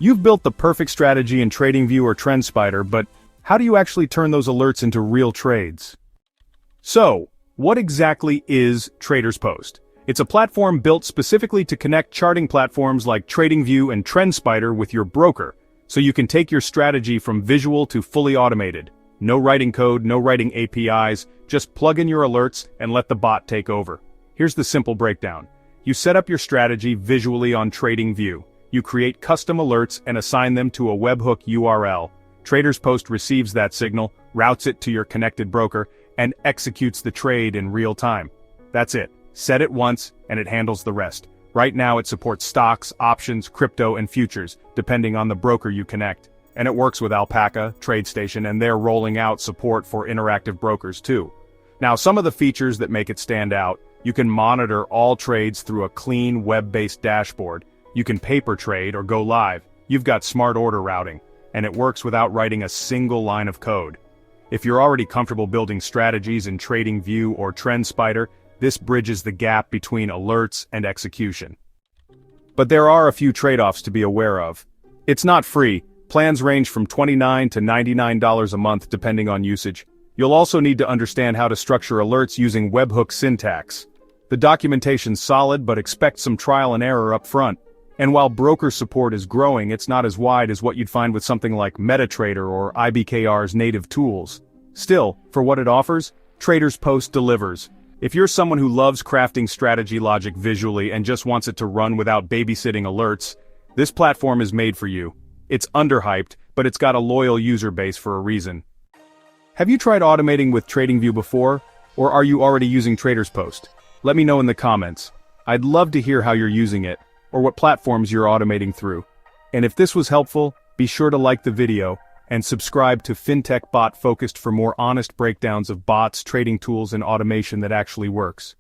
You've built the perfect strategy in TradingView or TrendSpider, but how do you actually turn those alerts into real trades? So, what exactly is TradersPost? It's a platform built specifically to connect charting platforms like TradingView and TrendSpider with your broker, so you can take your strategy from visual to fully automated. No writing code, no writing APIs, just plug in your alerts and let the bot take over. Here's the simple breakdown. You set up your strategy visually on TradingView. You create custom alerts and assign them to a webhook URL. TradersPost receives that signal, routes it to your connected broker, and executes the trade in real time. That's it. Set it once, and it handles the rest. Right now it supports stocks, options, crypto, and futures, depending on the broker you connect. And it works with Alpaca, TradeStation, and they're rolling out support for interactive brokers too. Now, some of the features that make it stand out: you can monitor all trades through a clean web-based dashboard. You can paper trade or go live. You've got smart order routing, and it works without writing a single line of code. If you're already comfortable building strategies in TradingView or TrendSpider, this bridges the gap between alerts and execution. But there are a few trade-offs to be aware of. It's not free. Plans range from $29 to $99 a month depending on usage. You'll also need to understand how to structure alerts using webhook syntax. The documentation's solid, but expect some trial and error up front. And while broker support is growing, it's not as wide as what you'd find with something like MetaTrader or IBKR's native tools. Still, for what it offers, TradersPost delivers. If you're someone who loves crafting strategy logic visually and just wants it to run without babysitting alerts, this platform is made for you. It's underhyped, but it's got a loyal user base for a reason. Have you tried automating with TradingView before, or are you already using TradersPost? Let me know in the comments. I'd love to hear how you're using it, or what platforms you're automating through. And if this was helpful, be sure to like the video, and subscribe to FinTech Bot Focused for more honest breakdowns of bots, trading tools, and automation that actually works.